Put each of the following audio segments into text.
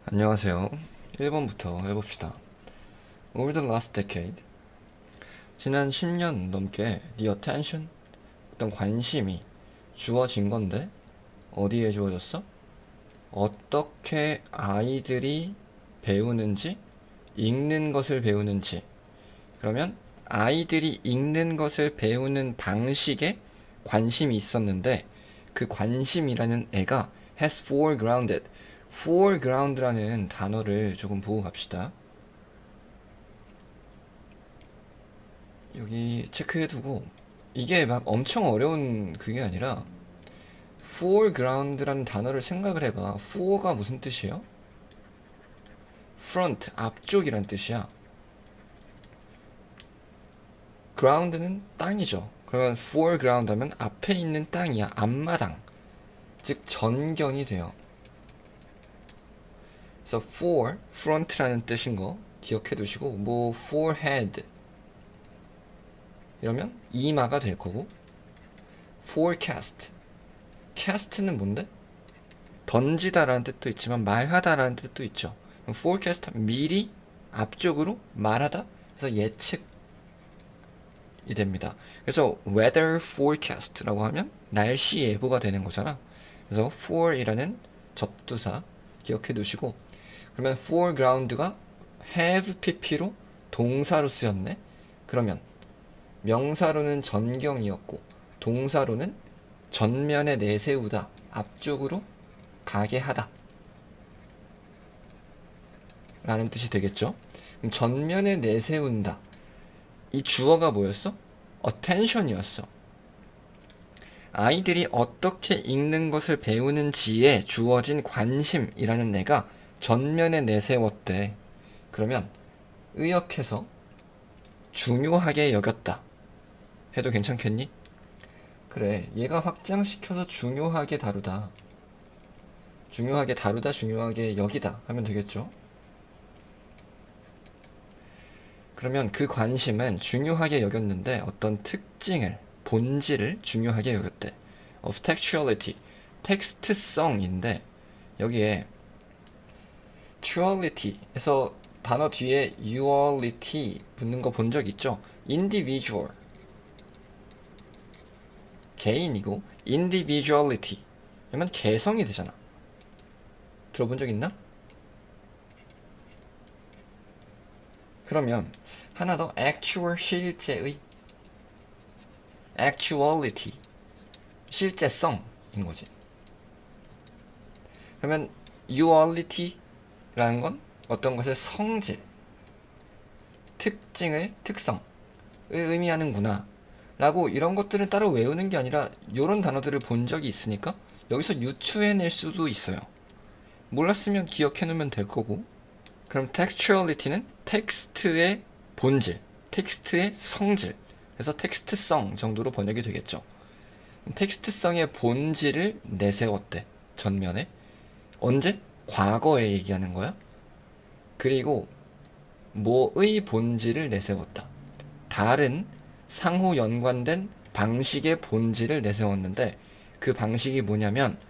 안녕하세요. 1번부터 해봅시다. Over the last decade, 지난 10년 넘게 the attention, 어떤 관심이 주어진 건데 어디에 주어졌어? 어떻게 아이들이 배우는지, 읽는 것을 배우는지. 그러면 아이들이 읽는 것을 배우는 방식에 관심이 있었는데 그 관심이라는 애가 has foregrounded. foreground라는 단어를 조금 보고 갑시다. 여기 체크해두고 이게 막 엄청 어려운 그게 아니라 foreground라는 단어를 생각을 해봐. fore가 무슨 뜻이에요? front, 앞쪽이란 뜻이야. ground는 땅이죠. 그러면 foreground 하면 앞에 있는 땅이야. 앞마당. 즉 전경이 돼요. 그래서 for, front라는 뜻인 거 기억해 두시고 뭐 forehead 이러면 이마가 될 거고 forecast, cast는 뭔데? 던지다라는 뜻도 있지만 말하다라는 뜻도 있죠. forecast 미리 앞쪽으로 말하다 그래서 예측이 됩니다. 그래서 weather forecast라고 하면 날씨 예보가 되는 거잖아. 그래서 for이라는 접두사 기억해 두시고 그러면 foreground가 have pp로 동사로 쓰였네. 그러면 명사로는 전경이었고 동사로는 전면에 내세우다, 앞쪽으로 가게 하다 라는 뜻이 되겠죠. 그럼 전면에 내세운다, 이 주어가 뭐였어? attention이었어. 아이들이 어떻게 읽는 것을 배우는지에 주어진 관심이라는 애가 전면에 내세웠대. 그러면 의역해서 중요하게 여겼다 해도 괜찮겠니? 그래, 얘가 확장시켜서 중요하게 다루다, 중요하게 다루다, 중요하게 여기다 하면 되겠죠. 그러면 그 관심은 중요하게 여겼는데 어떤 특징을, 본질을 중요하게 여겼대. of textuality, 텍스트성인데 여기에 tuality에서 단어 뒤에 uality 붙는 거 본 적 있죠? individual, 개인이고 individuality 그러면 개성이 되잖아. 들어본 적 있나? 그러면 하나 더 actual, 실제의, actuality 실제성인 거지. 그러면 uality라는 건 어떤 것의 성질, 특징을, 특성을 의미하는구나 라고, 이런 것들은 따로 외우는 게 아니라 이런 단어들을 본 적이 있으니까 여기서 유추해낼 수도 있어요. 몰랐으면 기억해놓으면 될 거고. 그럼 textuality는 텍스트의 본질, 텍스트의 성질, 그래서 텍스트성 정도로 번역이 되겠죠. 텍스트성의 본질을 내세웠대, 전면에. 언제? 과거에 얘기하는 거야. 그리고 뭐의 본질을 내세웠다, 다른 상호 연관된 방식의 본질을 내세웠는데 그 방식이 뭐냐면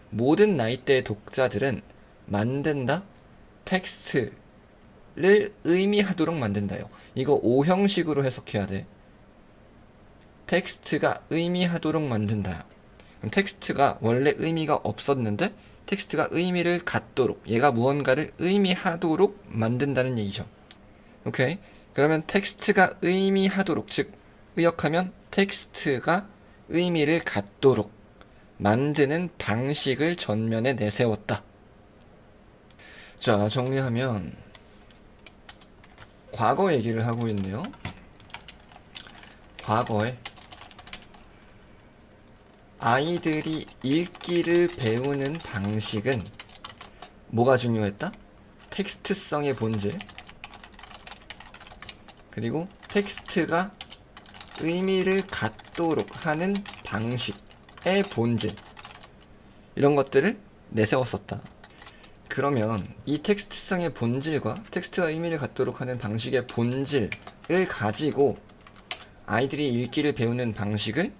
모든 나이대의 독자들은 만든다, 텍스트를 의미하도록 만든다요. 이거 오형식으로 해석해야 돼. 텍스트가 의미하도록 만든다. 그럼 텍스트가 원래 의미가 없었는데 텍스트가 의미를 갖도록, 얘가 무언가를 의미하도록 만든다는 얘기죠. 오케이? 그러면 텍스트가 의미하도록, 즉 의역하면 텍스트가 의미를 갖도록 만드는 방식을 전면에 내세웠다. 자, 정리하면 과거 얘기를 하고 있네요. 과거에 아이들이 읽기를 배우는 방식은 뭐가 중요했다? 텍스트성의 본질, 그리고 텍스트가 의미를 갖도록 하는 방식의 본질, 이런 것들을 내세웠었다. 그러면 이 텍스트성의 본질과 텍스트가 의미를 갖도록 하는 방식의 본질을 가지고 아이들이 읽기를 배우는 방식을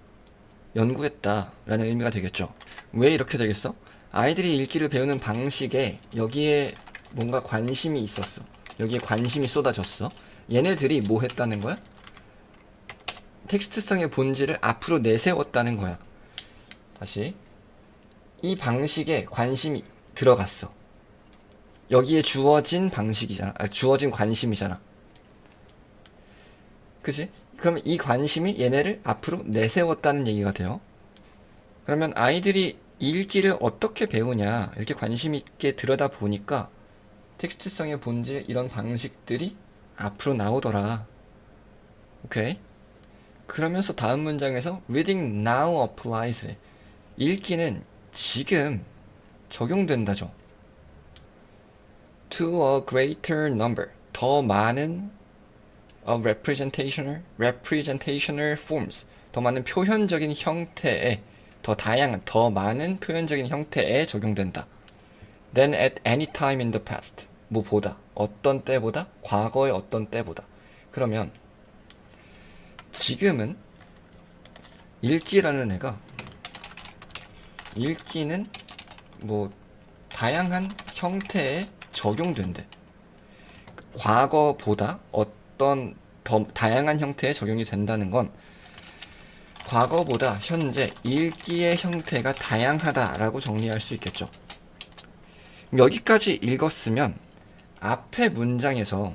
연구했다라는 의미가 되겠죠. 왜 이렇게 되겠어? 아이들이 읽기를 배우는 방식에 여기에 뭔가 관심이 있었어. 여기에 관심이 쏟아졌어. 얘네들이 뭐 했다는 거야? 텍스트성의 본질을 앞으로 내세웠다는 거야. 다시. 이 방식에 관심이 들어갔어. 여기에 주어진 방식이잖아. 주어진 관심이잖아. 그치? 그러면 이 관심이 얘네를 앞으로 내세웠다는 얘기가 돼요. 그러면 아이들이 읽기를 어떻게 배우냐, 이렇게 관심 있게 들여다보니까 텍스트성의 본질 이런 방식들이 앞으로 나오더라. 오케이? 그러면서 다음 문장에서 reading now applies. 읽기는 지금 적용된다죠. to a greater number. 더 많은 of representational forms. 더 많은 표현적인 형태에, 더 다양한, 더 많은 표현적인 형태에 적용된다. than at any time in the past. 뭐보다, 어떤 때보다, 과거의 어떤 때보다. 그러면 지금은 읽기라는 애가 읽기는 뭐 다양한 형태에 적용된대. 과거보다 어떤 더 다양한 형태에 적용이 된다는 건 과거보다 현재 읽기의 형태가 다양하다라고 정리할 수 있겠죠. 여기까지 읽었으면 앞에 문장에서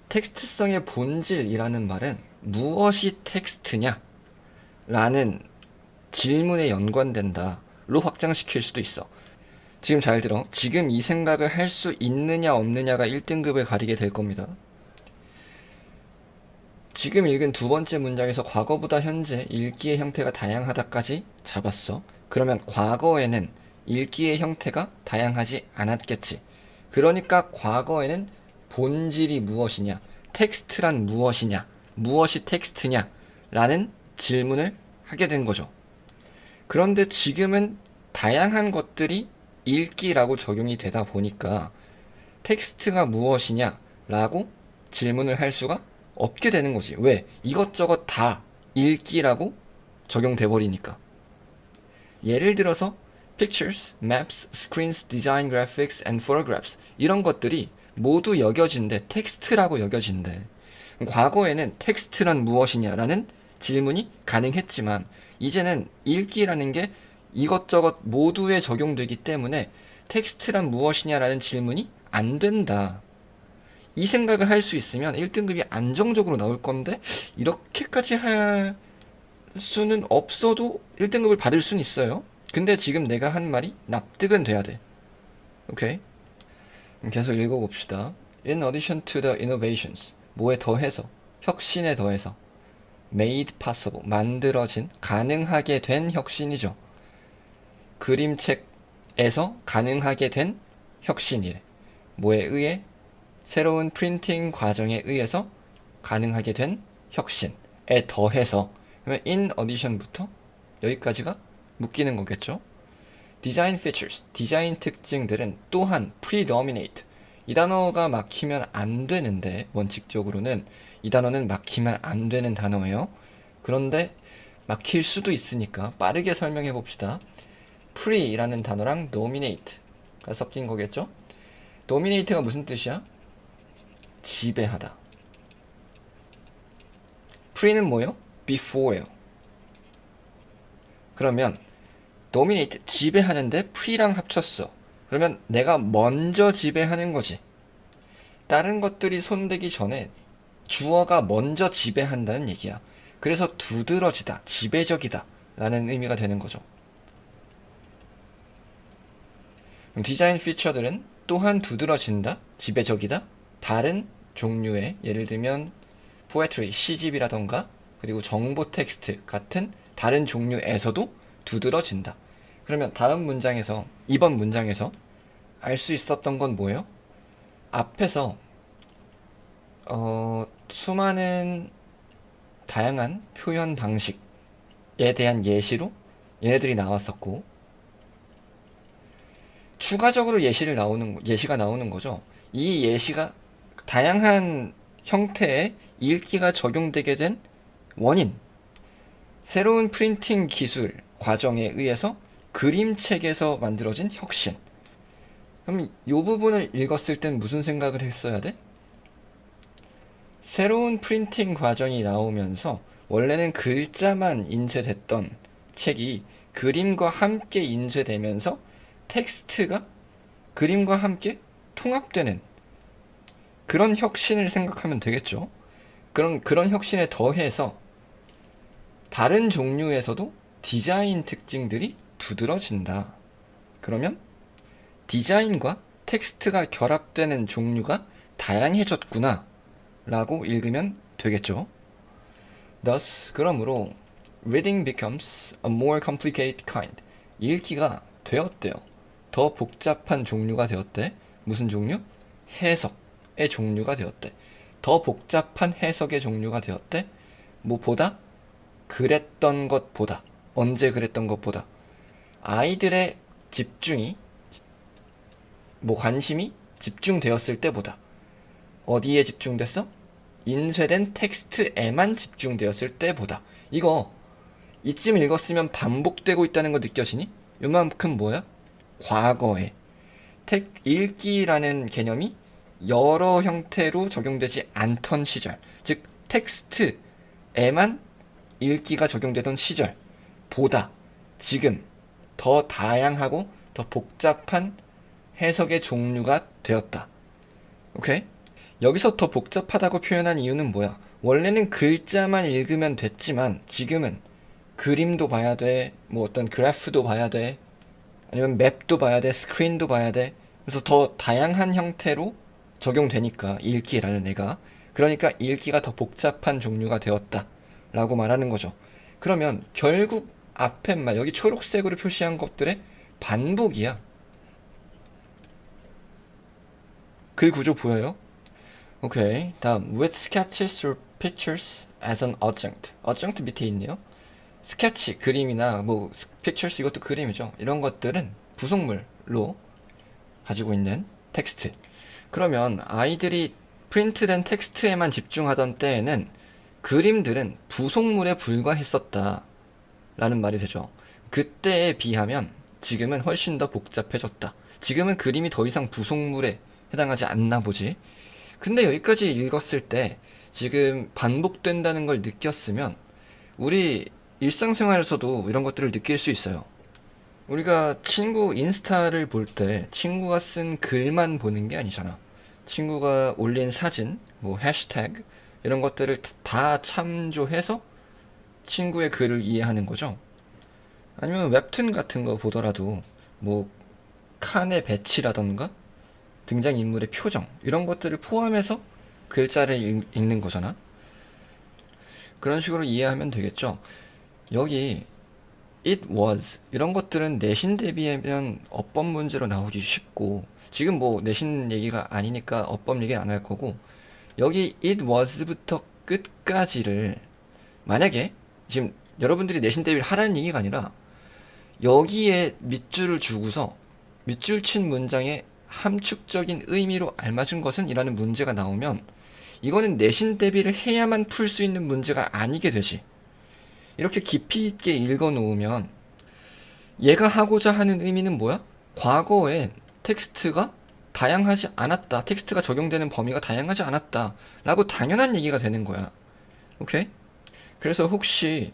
텍스트성의 본질이라는 말은 무엇이 텍스트냐? 라는 질문에 연관된다로 확장시킬 수도 있어. 지금 잘 들어. 지금 이 생각을 할 수 있느냐 없느냐가 1등급을 가리게 될 겁니다. 지금 읽은 두 번째 문장에서 과거보다 현재 읽기의 형태가 다양하다까지 잡았어. 그러면 과거에는 읽기의 형태가 다양하지 않았겠지. 그러니까 과거에는 본질이 무엇이냐, 텍스트란 무엇이냐, 무엇이 텍스트냐 라는 질문을 하게 된 거죠. 그런데 지금은 다양한 것들이 읽기라고 적용이 되다 보니까 텍스트가 무엇이냐 라고 질문을 할 수가 없게 되는 거지. 왜? 이것저것 다 읽기라고 적용돼 버리니까. 예를 들어서 pictures, maps, screens, design, graphics, and photographs 이런 것들이 모두 여겨진대. 텍스트라고 여겨진대. 과거에는 텍스트란 무엇이냐라는 질문이 가능했지만 이제는 읽기라는 게 이것저것 모두에 적용되기 때문에 텍스트란 무엇이냐라는 질문이 안 된다. 이 생각을 할 수 있으면 1등급이 안정적으로 나올 건데 이렇게까지 할 수는 없어도 1등급을 받을 수는 있어요. 근데 지금 내가 한 말이 납득은 돼야 돼. 오케이? 계속 읽어봅시다. In addition to the innovations, 뭐에 더해서, 혁신에 더해서 made possible, 만들어진, 가능하게 된 혁신이죠. 그림책에서 가능하게 된 혁신이래. 뭐에 의해? 새로운 프린팅 과정에 의해서 가능하게 된 혁신에 더해서. 그러면 in addition부터 여기까지가 묶이는 거겠죠. design features, 디자인 특징들은 또한 predominate. 이 단어가 막히면 안 되는데 원칙적으로는 이 단어는 막히면 안 되는 단어예요. 그런데 막힐 수도 있으니까 빠르게 설명해 봅시다. pre라는 단어랑 dominate가 섞인 거겠죠. dominate가 무슨 뜻이야? 지배하다. pre는 뭐예요? before예요. 그러면 dominate, 지배하는데 pre랑 합쳤어. 그러면 내가 먼저 지배하는 거지. 다른 것들이 손대기 전에 주어가 먼저 지배한다는 얘기야. 그래서 두드러지다, 지배적이다 라는 의미가 되는 거죠. 그럼 디자인 피처들은 또한 두드러진다, 지배적이다, 다른 종류의, 예를 들면 poetry, 시집이라던가 그리고 정보 텍스트 같은 다른 종류에서도 두드러진다. 그러면 다음 문장에서, 이번 문장에서 알 수 있었던 건 뭐예요? 앞에서 수많은 다양한 표현 방식에 대한 예시로 얘네들이 나왔었고, 추가적으로 예시가 나오는 거죠. 이 예시가 다양한 형태의 읽기가 적용되게 된 원인, 새로운 프린팅 기술 과정에 의해서 그림책에서 만들어진 혁신, 그럼 이 부분을 읽었을 땐 무슨 생각을 했어야 돼? 새로운 프린팅 과정이 나오면서 원래는 글자만 인쇄됐던 책이 그림과 함께 인쇄되면서 텍스트가 그림과 함께 통합되는 그런 혁신을 생각하면 되겠죠. 그런 혁신에 더해서 다른 종류에서도 디자인 특징들이 두드러진다. 그러면 디자인과 텍스트가 결합되는 종류가 다양해졌구나 라고 읽으면 되겠죠. Thus, 그러므로 reading becomes a more complicated kind. 읽기가 되었대요. 더 복잡한 종류가 되었대. 무슨 종류? 해석의 종류가 되었대. 더 복잡한 해석의 종류가 되었대. 뭐보다? 그랬던 것보다. 언제 그랬던 것보다. 아이들의 집중이 관심이 집중되었을 때보다. 어디에 집중됐어? 인쇄된 텍스트에만 집중되었을 때보다. 이거 이쯤 읽었으면 반복되고 있다는 거 느껴지니? 요만큼 뭐야? 과거에 읽기라는 개념이 여러 형태로 적용되지 않던 시절, 즉 텍스트에만 읽기가 적용되던 시절 보다 지금 더 다양하고 더 복잡한 해석의 종류가 되었다. 오케이? 여기서 더 복잡하다고 표현한 이유는 뭐야? 원래는 글자만 읽으면 됐지만 지금은 그림도 봐야 돼, 뭐 어떤 그래프도 봐야 돼, 아니면 맵도 봐야 돼, 스크린도 봐야 돼. 그래서 더 다양한 형태로 적용되니까 읽기라는 애가, 그러니까 읽기가 더 복잡한 종류가 되었다 라고 말하는 거죠. 그러면 결국 앞에 말 여기 초록색으로 표시한 것들의 반복이야. 글 구조 보여요? 오케이. 다음 with sketches or pictures as an adjunct. adjunct 밑에 있네요. 스케치, 그림이나 뭐 pictures 이것도 그림이죠. 이런 것들은 부속물로 가지고 있는 텍스트. 그러면 아이들이 프린트된 텍스트에만 집중하던 때에는 그림들은 부속물에 불과했었다 라는 말이 되죠. 그때에 비하면 지금은 훨씬 더 복잡해졌다. 지금은 그림이 더 이상 부속물에 해당하지 않나 보지. 근데 여기까지 읽었을 때 지금 반복된다는 걸 느꼈으면 우리 일상생활에서도 이런 것들을 느낄 수 있어요. 우리가 친구 인스타를 볼 때 친구가 쓴 글만 보는 게 아니잖아. 친구가 올린 사진, 뭐 해시태그 이런 것들을 다 참조해서 친구의 글을 이해하는 거죠. 아니면 웹툰 같은 거 보더라도 뭐 칸의 배치라던가 등장인물의 표정 이런 것들을 포함해서 글자를 읽는 거잖아. 그런 식으로 이해하면 되겠죠. 여기 it was 이런 것들은 내신 대비하면 어법 문제로 나오기 쉽고, 지금 뭐 내신 얘기가 아니니까 어법 얘기는 안 할 거고, 여기 it was부터 끝까지를 만약에 지금 여러분들이 내신 대비를 하라는 얘기가 아니라 여기에 밑줄을 주고서 밑줄 친 문장에 함축적인 의미로 알맞은 것은 이라는 문제가 나오면 이거는 내신 대비를 해야만 풀 수 있는 문제가 아니게 되지. 이렇게 깊이 있게 읽어 놓으면 얘가 하고자 하는 의미는 뭐야? 과거에 텍스트가 다양하지 않았다. 텍스트가 적용되는 범위가 다양하지 않았다. 라고 당연한 얘기가 되는 거야. 오케이? 그래서 혹시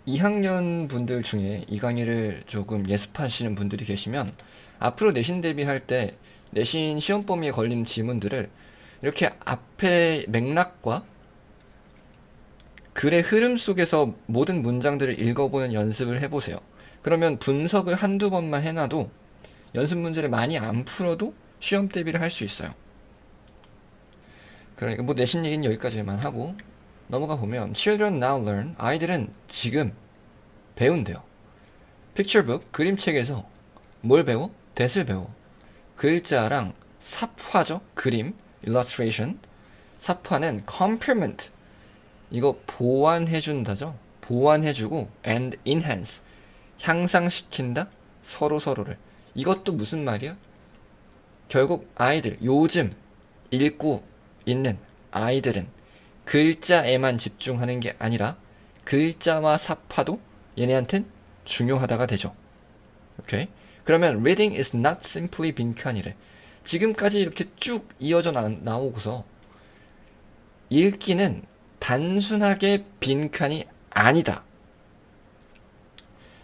2학년 분들 중에 이 강의를 조금 예습하시는 분들이 계시면 앞으로 내신 대비할 때 내신 시험 범위에 걸린 지문들을 이렇게 앞에 맥락과 글의 흐름 속에서 모든 문장들을 읽어보는 연습을 해보세요. 그러면 분석을 한두 번만 해놔도 연습 문제를 많이 안 풀어도 시험 대비를 할 수 있어요. 그러니까 뭐 내신 얘기는 여기까지만 하고 넘어가 보면 Children now learn. 아이들은 지금 배운대요. Picture book, 그림책에서 뭘 배워? that을 배워. 글자랑 삽화죠. 그림, illustration. 삽화는 complement. 이거 보완해준다죠. 보완해주고 and enhance. 향상시킨다. 서로를. 이것도 무슨 말이야? 결국 아이들, 요즘 읽고 있는 아이들은 글자에만 집중하는 게 아니라 글자와 삽화도 얘네한텐 중요하다가 되죠. 오케이? 그러면 reading is not simply 빈칸이래. 지금까지 이렇게 쭉 이어져 나오고서 읽기는 단순하게 빈칸이 아니다.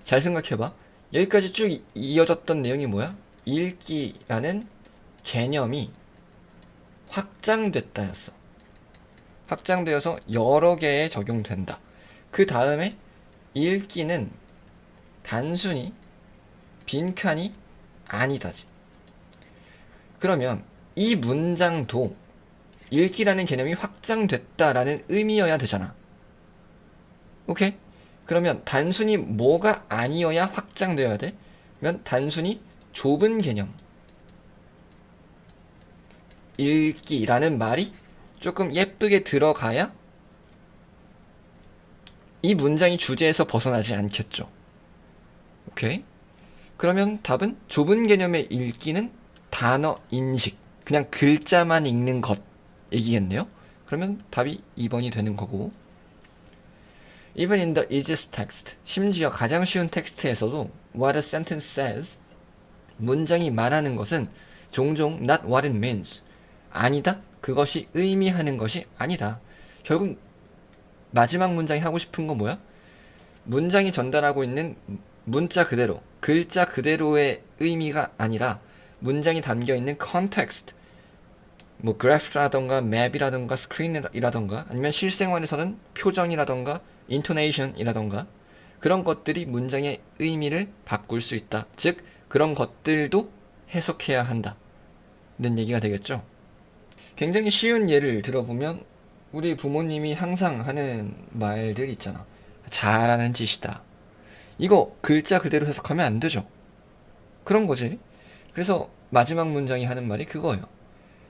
잘 생각해봐. 여기까지 쭉 이어졌던 내용이 뭐야? 읽기라는 개념이 확장됐다였어. 확장되어서 여러 개에 적용된다. 그 다음에 읽기는 단순히 빈칸이 아니다지. 그러면 이 문장도 읽기라는 개념이 확장됐다라는 의미여야 되잖아. 오케이? 그러면 단순히 뭐가 아니어야 확장되어야 돼? 그러면 단순히 좁은 개념. 읽기라는 말이 조금 예쁘게 들어가야 이 문장이 주제에서 벗어나지 않겠죠. 오케이? 그러면 답은 좁은 개념의 읽기는 단어 인식, 그냥 글자만 읽는 것 얘기겠네요. 그러면 답이 2번이 되는 거고, Even in the easiest text, 심지어 가장 쉬운 텍스트에서도 what a sentence says, 문장이 말하는 것은 종종 not what it means, 아니다, 그것이 의미하는 것이 아니다. 결국 마지막 문장이 하고 싶은 건 뭐야? 문장이 전달하고 있는 문자 그대로, 글자 그대로의 의미가 아니라 문장이 담겨있는 context, 뭐 그래프라던가 맵이라던가 스크린이라던가 아니면 실생활에서는 표정이라던가 intonation이라던가 그런 것들이 문장의 의미를 바꿀 수 있다. 즉 그런 것들도 해석해야 한다 는 얘기가 되겠죠. 굉장히 쉬운 예를 들어보면 우리 부모님이 항상 하는 말들 있잖아. 잘하는 짓이다. 이거 글자 그대로 해석하면 안 되죠. 그런 거지. 그래서 마지막 문장이 하는 말이 그거예요.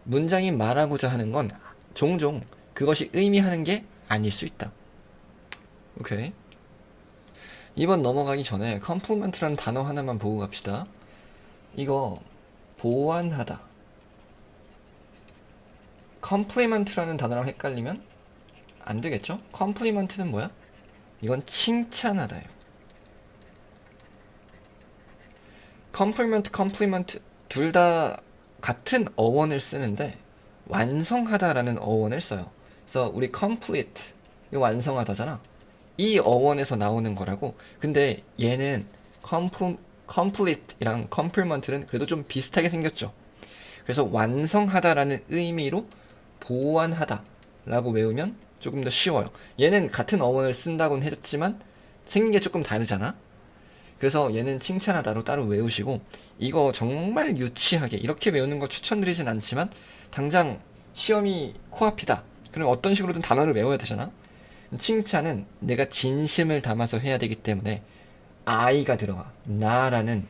문장이 말하고자 하는 건 종종 그것이 의미하는 게 아닐 수 있다. 오케이. 이번 넘어가기 전에 compliment라는 단어 하나만 보고 갑시다. 이거 보완하다. compliment라는 단어랑 헷갈리면 안 되겠죠? compliment는 뭐야? 이건 칭찬하다예요. compliment 둘 다 같은 어원을 쓰는데 완성하다라는 어원을 써요. 그래서 우리 complete 이거 완성하다잖아. 이 어원에서 나오는 거라고. 근데 얘는 complete이랑 compliment는 그래도 좀 비슷하게 생겼죠. 그래서 완성하다라는 의미로 보완하다 라고 외우면 조금 더 쉬워요. 얘는 같은 어원을 쓴다고는 했지만 생긴 게 조금 다르잖아. 그래서 얘는 칭찬하다로 따로 외우시고, 이거 정말 유치하게 이렇게 외우는 거 추천드리진 않지만 당장 시험이 코앞이다. 그럼 어떤 식으로든 단어를 외워야 되잖아. 칭찬은 내가 진심을 담아서 해야 되기 때문에 I가 들어가. 나라는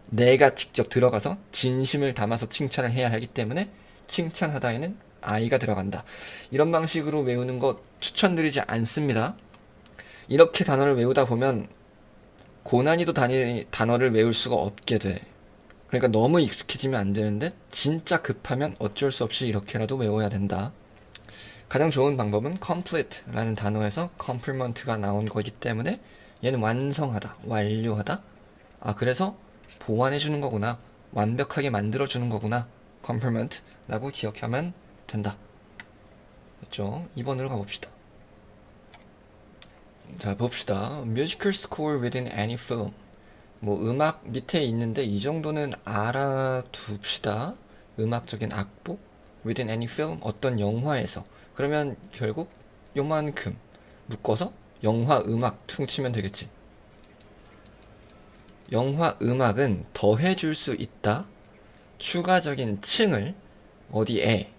내가 직접 들어가서 진심을 담아서 칭찬을 해야 하기 때문에 칭찬하다에는 I가 들어간다. 이런 방식으로 외우는 거 추천드리지 않습니다. 이렇게 단어를 외우다 보면 고난이도 단어를 외울 수가 없게 돼. 그러니까 너무 익숙해지면 안 되는데 진짜 급하면 어쩔 수 없이 이렇게라도 외워야 된다. 가장 좋은 방법은 complete라는 단어에서 compliment가 나온 거기 때문에 얘는 완성하다, 완료하다. 아, 그래서 보완해주는 거구나, 완벽하게 만들어주는 거구나, compliment라고 기억하면 된다. 됐죠? 2번으로 가봅시다. 자, 봅시다. musical score within any film. 뭐 음악 밑에 있는데 이 정도는 알아둡시다. 음악적인 악보 within any film, 어떤 영화에서. 그러면 결국 요만큼 묶어서 영화 음악 퉁치면 되겠지. 영화 음악은 더해줄 수 있다. 추가적인 층을 어디에?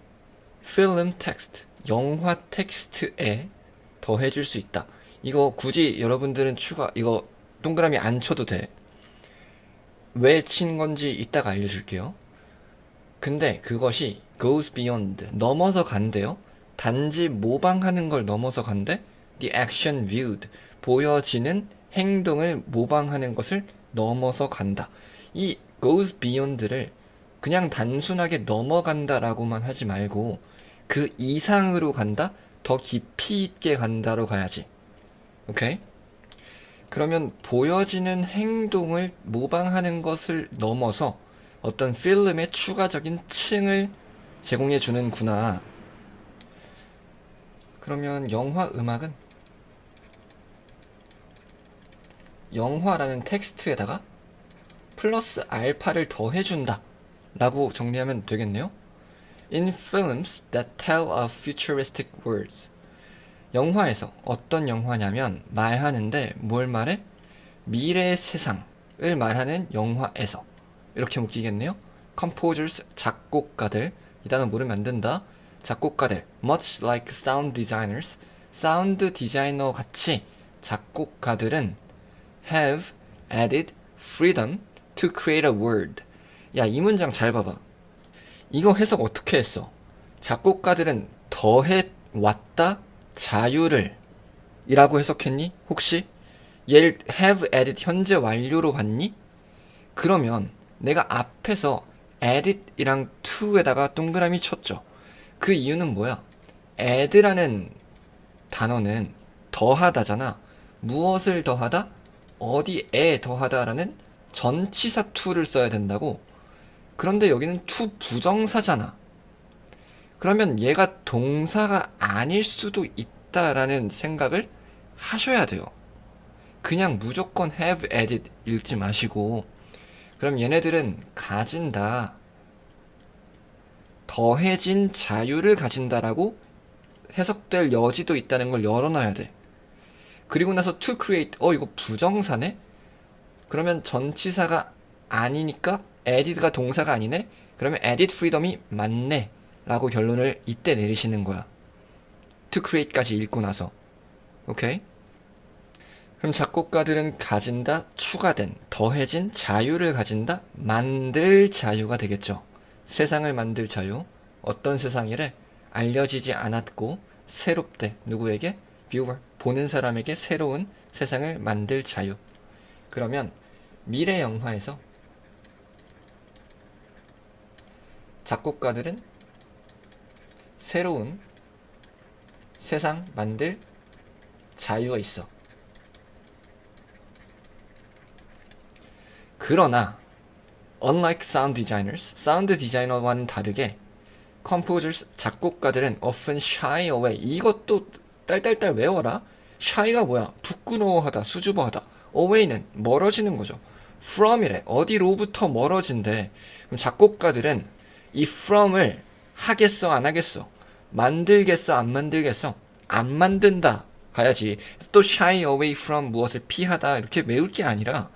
film text, 영화 텍스트에 더해줄 수 있다. 이거 굳이 여러분들은 이거 동그라미 안 쳐도 돼. 왜 친 건지 이따가 알려줄게요. 근데 그것이 goes beyond, 넘어서 간대요. 단지 모방하는 걸 넘어서 간대. The action viewed, 보여지는 행동을 모방하는 것을 넘어서 간다. 이 goes beyond를 그냥 단순하게 넘어간다라고만 하지 말고 그 이상으로 간다, 더 깊이 있게 간다로 가야지. 오케이? 그러면 보여지는 행동을 모방하는 것을 넘어서 어떤 필름의 추가적인 층을 제공해 주는구나. 그러면 영화 음악은 영화라는 텍스트에다가 플러스 알파를 더해준다 라고 정리하면 되겠네요. In films that tell of futuristic words. 영화에서 어떤 영화냐면 말하는데 뭘 말해? 미래의 세상을 말하는 영화에서 이렇게 묶이겠네요. Composers, 작곡가들. 이 단어 모르면 안 된다. 작곡가들. Much like sound designers. 사운드 디자이너 같이 작곡가들은 have added freedom to create a word. 야, 이 문장 잘 봐봐. 이거 해석 어떻게 했어? 작곡가들은 더해 왔다 자유를 이라고 해석했니? 혹시? 얘를 have added 현재 완료로 봤니? 그러면 내가 앞에서 add이랑 to에다가 동그라미 쳤죠. 그 이유는 뭐야? add라는 단어는 더하다잖아. 무엇을 더하다? 어디에 더하다라는 전치사 to를 써야 된다고. 그런데 여기는 to 부정사잖아. 그러면 얘가 동사가 아닐 수도 있다라는 생각을 하셔야 돼요. 그냥 무조건 have added 읽지 마시고, 그럼 얘네들은 가진다, 더해진 자유를 가진다라고 해석될 여지도 있다는 걸 열어놔야 돼. 그리고 나서 to create, 이거 부정사네? 그러면 전치사가 아니니까 added가 동사가 아니네? 그러면 added freedom이 맞네 라고 결론을 이때 내리시는 거야. to create까지 읽고 나서. 오케이? 그럼 작곡가들은 가진다, 추가된, 더해진 자유를 가진다, 만들 자유가 되겠죠. 세상을 만들 자유. 어떤 세상이래? 알려지지 않았고 새롭대. 누구에게? viewer, 보는 사람에게 새로운 세상을 만들 자유. 그러면 미래 영화에서 작곡가들은 새로운 세상 만들 자유가 있어. 그러나 unlike sound designers, 사운드 디자이너와는 다르게 composers, 작곡가들은 often shy away. 이것도 딸딸딸 외워라. shy가 뭐야? 부끄러워하다, 수줍어하다. away는 멀어지는 거죠. from이래. 어디로부터 멀어진대. 그럼 작곡가들은 이 from을 하겠어, 안 하겠어? 만들겠어, 안 만들겠어? 안 만든다 가야지. 또 shy away from 무엇을 피하다 이렇게 외울 게 아니라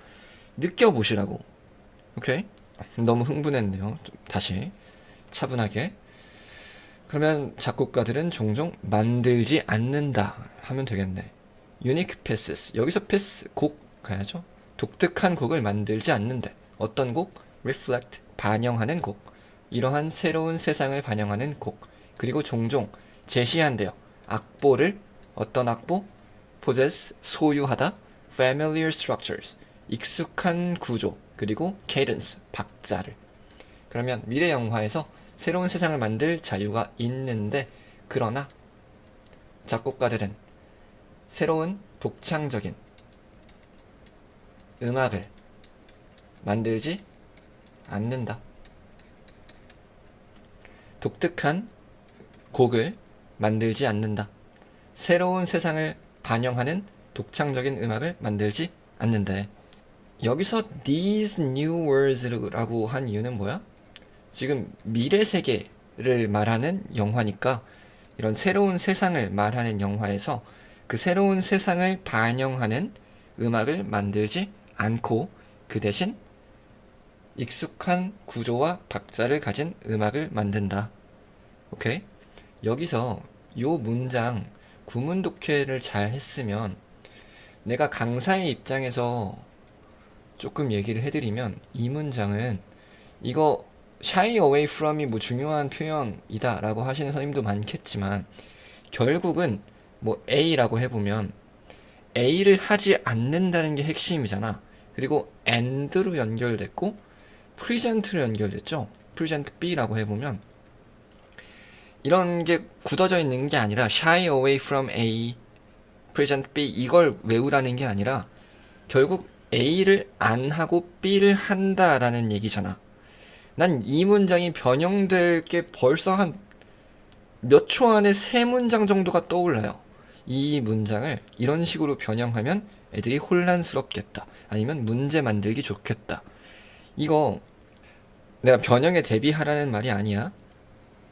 느껴보시라고. 오케이? 너무 흥분했네요. 다시 차분하게. 그러면 작곡가들은 종종 만들지 않는다 하면 되겠네. Unique pieces. 여기서 piece, 곡 가야죠. 독특한 곡을 만들지 않는데. 어떤 곡? Reflect, 반영하는 곡. 이러한 새로운 세상을 반영하는 곡. 그리고 종종 제시한대요. 악보를, 어떤 악보? possess, 소유하다. familiar structures, 익숙한 구조. 그리고 cadence, 박자를. 그러면 미래 영화에서 새로운 세상을 만들 자유가 있는데, 그러나 작곡가들은 새로운 독창적인 음악을 만들지 않는다. 독특한 곡을 만들지 않는다. 새로운 세상을 반영하는 독창적인 음악을 만들지 않는데, 여기서 these new words라고 한 이유는 뭐야? 지금 미래 세계를 말하는 영화니까 이런 새로운 세상을 말하는 영화에서 그 새로운 세상을 반영하는 음악을 만들지 않고 그 대신 익숙한 구조와 박자를 가진 음악을 만든다. 오케이? 여기서 요 문장 구문 독해를 잘 했으면, 내가 강사의 입장에서 조금 얘기를 해드리면, 이 문장은 이거 shy away from이 뭐 중요한 표현이다 라고 하시는 선생님도 많겠지만, 결국은 뭐 A라고 해보면 A를 하지 않는다는 게 핵심이잖아. 그리고 and로 연결됐고 present로 연결됐죠. present B라고 해보면 이런 게 굳어져 있는 게 아니라 shy away from A, present B 이걸 외우라는 게 아니라 결국 A를 안 하고 B를 한다라는 얘기잖아. 난 이 문장이 변형될 게 벌써 한 몇 초 안에 세 문장 정도가 떠올라요. 이 문장을 이런 식으로 변형하면 애들이 혼란스럽겠다. 아니면 문제 만들기 좋겠다. 이거 내가 변형에 대비하라는 말이 아니야.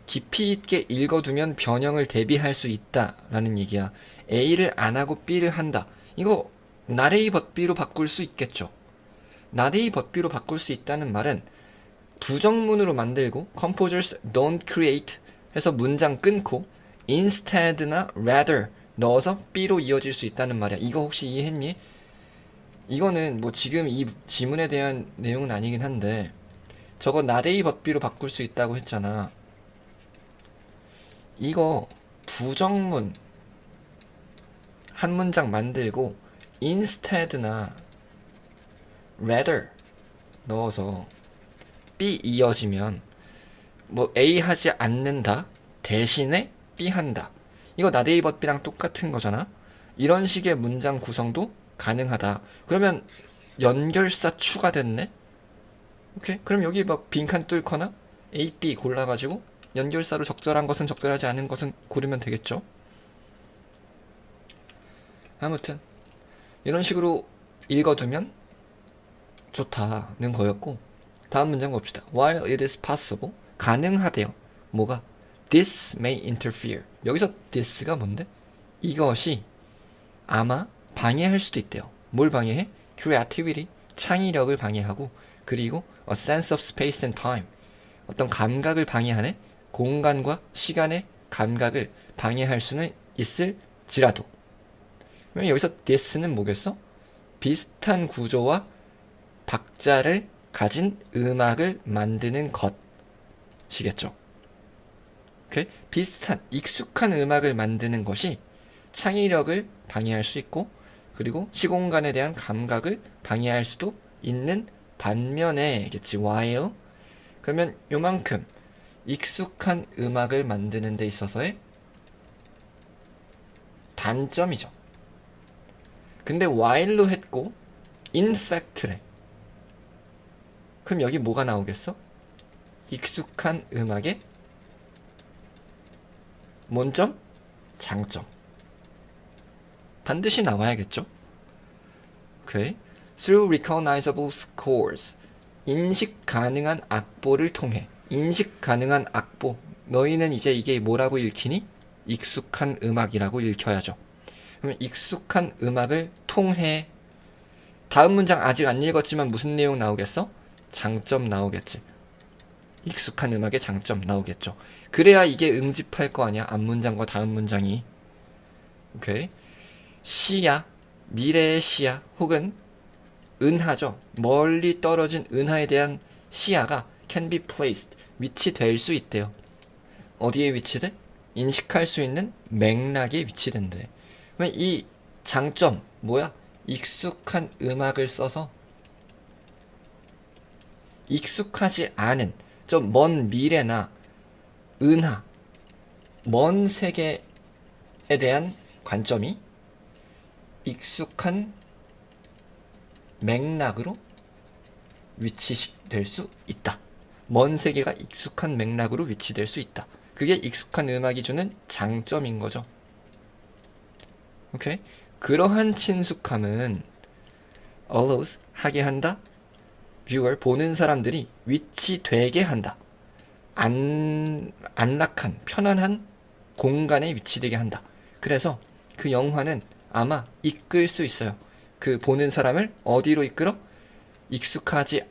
깊이 있게 읽어두면 변형을 대비할 수 있다라는 얘기야. A를 안 하고 B를 한다. 이거 나레이 벗비로 바꿀 수 있겠죠. 나레이 벗비로 바꿀 수 있다는 말은 부정문으로 만들고 composers don't create 해서 문장 끊고 instead나 rather 넣어서 B로 이어질 수 있다는 말이야. 이거 혹시 이해했니? 이거는 뭐 지금 이 지문에 대한 내용은 아니긴 한데 저거 나레이 벗비로 바꿀 수 있다고 했잖아. 이거 부정문 한 문장 만들고 instead나 rather 넣어서 B 이어지면 뭐 A 하지 않는다 대신에 B 한다. 이거 나데이 벗비랑 똑같은 거잖아. 이런 식의 문장 구성도 가능하다. 그러면 연결사 추가됐네. 오케이. 그럼 여기 막 빈칸 뚫거나 A, B 골라가지고 연결사로 적절한 것은 적절하지 않은 것은 고르면 되겠죠. 아무튼 이런 식으로 읽어두면 좋다는 거였고, 다음 문장 봅시다. While it is possible, 가능하대요. 뭐가? This may interfere. 여기서 this가 뭔데? 이것이 아마 방해할 수도 있대요. 뭘 방해해? Creativity, 창의력을 방해하고, 그리고 a sense of space and time, 어떤 감각을 방해하네? 공간과 시간의 감각을 방해할 수는 있을지라도. 그러면 여기서 this는 뭐겠어? 비슷한 구조와 박자를 가진 음악을 만드는 것이겠죠. 오케이? 비슷한 익숙한 음악을 만드는 것이 창의력을 방해할 수 있고, 그리고 시공간에 대한 감각을 방해할 수도 있는 반면에겠지. while 그러면 요만큼 익숙한 음악을 만드는 데 있어서의 단점이죠. 근데 while로 했고 in fact래. 그럼 여기 뭐가 나오겠어? 익숙한 음악의 뭔점? 장점. 반드시 나와야겠죠? 오케이. Through recognizable scores. 인식 가능한 악보를 통해. 인식 가능한 악보. 너희는 이제 이게 뭐라고 읽히니? 익숙한 음악이라고 읽혀야죠. 그럼 익숙한 음악을 통해. 다음 문장 아직 안 읽었지만 무슨 내용 나오겠어? 장점 나오겠지. 익숙한 음악의 장점 나오겠죠. 그래야 이게 응집할 거 아니야. 앞 문장과 다음 문장이. 오케이. 시야, 미래의 시야 혹은 은하죠. 멀리 떨어진 은하에 대한 시야가 can be placed, 위치될 수 있대요. 어디에 위치돼? 인식할 수 있는 맥락에 위치된대. 그러면 이 장점 뭐야? 익숙한 음악을 써서 익숙하지 않은 좀 먼 미래나 은하, 먼 세계에 대한 관점이 익숙한 맥락으로 위치될 수 있다. 먼 세계가 익숙한 맥락으로 위치될 수 있다. 그게 익숙한 음악이 주는 장점인 거죠. 오케이? 그러한 친숙함은 allows, 하게 한다. viewer, 보는 사람들이 위치되게 한다. 안락한, 편안한 공간에 위치되게 한다. 그래서 그 영화는 아마 이끌 수 있어요. 그 보는 사람을 어디로 이끌어? 익숙하지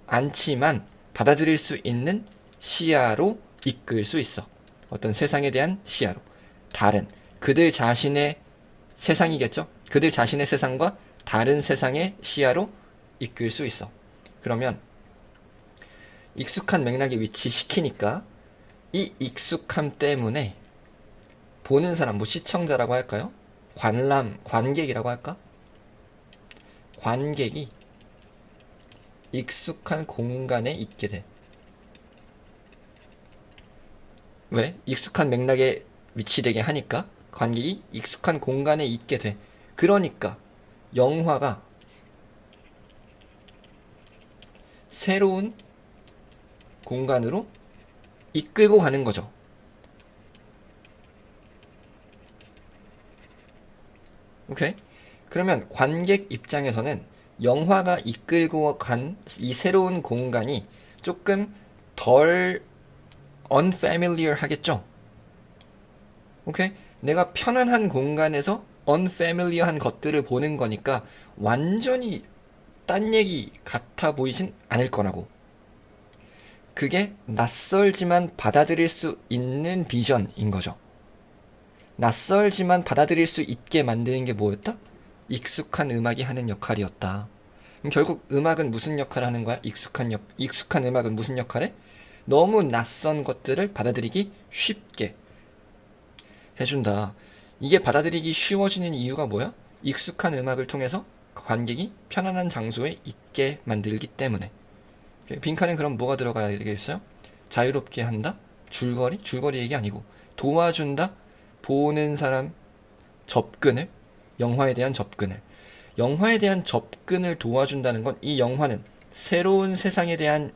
않지만 받아들일 수 있는 시야로 이끌 수 있어. 어떤 세상에 대한 시야로. 다른, 그들 자신의 세상이겠죠? 그들 자신의 세상과 다른 세상의 시야로 이끌 수 있어. 그러면 익숙한 맥락에 위치시키니까 이 익숙함 때문에 보는 사람, 뭐 시청자라고 할까요? 관객이라고 할까? 관객이 익숙한 공간에 있게 돼. 왜? 익숙한 맥락에 위치되게 하니까 관객이 익숙한 공간에 있게 돼. 그러니까 영화가 새로운 공간으로 이끌고 가는 거죠. 오케이? 그러면 관객 입장에서는 영화가 이끌고 간 이 새로운 공간이 조금 덜 unfamiliar 하겠죠? 오케이? 내가 편안한 공간에서 unfamiliar한 것들을 보는 거니까 완전히 딴 얘기 같아 보이진 않을 거라고. 그게 낯설지만 받아들일 수 있는 비전인 거죠. 낯설지만 받아들일 수 있게 만드는 게 뭐였다? 익숙한 음악이 하는 역할이었다. 그럼 결국 음악은 무슨 역할을 하는 거야? 익숙한 음악은 무슨 역할에? 너무 낯선 것들을 받아들이기 쉽게 해준다. 이게 받아들이기 쉬워지는 이유가 뭐야? 익숙한 음악을 통해서 관객이 편안한 장소에 있게 만들기 때문에. 빈칸엔 그럼 뭐가 들어가야 되겠어요? 자유롭게 한다? 줄거리? 줄거리 얘기 아니고 도와준다? 보는 사람 접근을, 영화에 대한 접근을. 영화에 대한 접근을 도와준다는 건 이 영화는 새로운 세상에 대한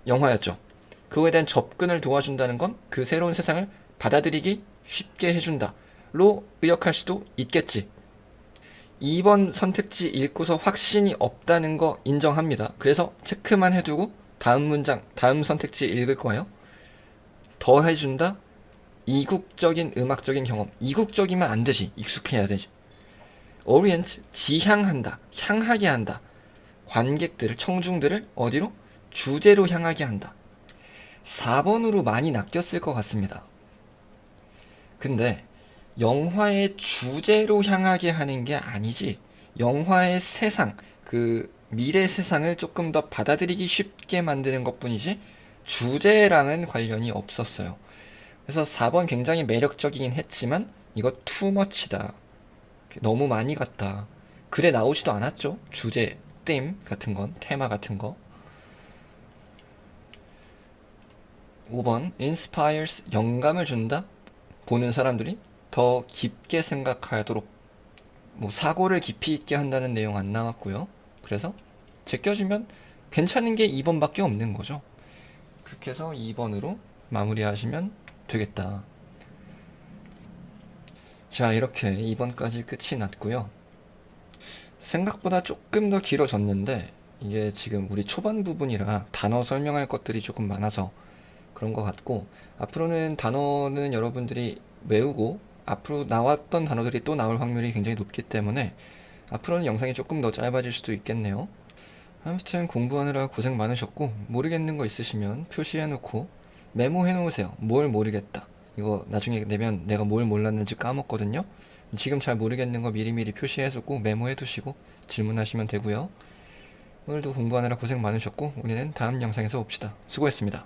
영화였죠. 그거에 대한 접근을 도와준다는 건 그 새로운 세상을 받아들이기 쉽게 해준다로 의역할 수도 있겠지. 2번 선택지 읽고서 확신이 없다는 거 인정합니다. 그래서 체크만 해두고 다음 문장, 다음 선택지 읽을 거예요. 더 해준다? 이국적인 음악적인 경험. 이국적이면 안 되지. 익숙해야 되지. orient, 지향한다. 향하게 한다. 관객들을, 청중들을 어디로? 주제로 향하게 한다. 4번으로 많이 낚였을 것 같습니다. 근데 영화의 주제로 향하게 하는 게 아니지. 영화의 세상, 그 미래 세상을 조금 더 받아들이기 쉽게 만드는 것뿐이지 주제랑은 관련이 없었어요. 그래서 4번 굉장히 매력적이긴 했지만 이거 투머치다. 너무 많이 갔다. 글에 나오지도 않았죠. 주제, theme 같은 건, 테마 같은 거. 5번 inspires, 영감을 준다. 보는 사람들이 더 깊게 생각하도록, 뭐 사고를 깊이 있게 한다는 내용 안 나왔고요. 그래서 제껴주면 괜찮은 게 2번밖에 없는 거죠. 그렇게 해서 2번으로 마무리하시면 되겠다. 자, 이렇게 2번까지 끝이 났고요. 생각보다 조금 더 길어졌는데 이게 지금 우리 초반 부분이라 단어 설명할 것들이 조금 많아서 그런 것 같고, 앞으로는 단어는 여러분들이 외우고 앞으로 나왔던 단어들이 또 나올 확률이 굉장히 높기 때문에 앞으로는 영상이 조금 더 짧아질 수도 있겠네요. 아무튼 공부하느라 고생 많으셨고, 모르겠는 거 있으시면 표시해놓고 메모해놓으세요. 뭘 모르겠다. 이거 나중에 내면 내가 뭘 몰랐는지 까먹거든요. 지금 잘 모르겠는 거 미리미리 표시해두고 메모해두시고 질문하시면 되고요. 오늘도 공부하느라 고생 많으셨고 우리는 다음 영상에서 봅시다. 수고했습니다.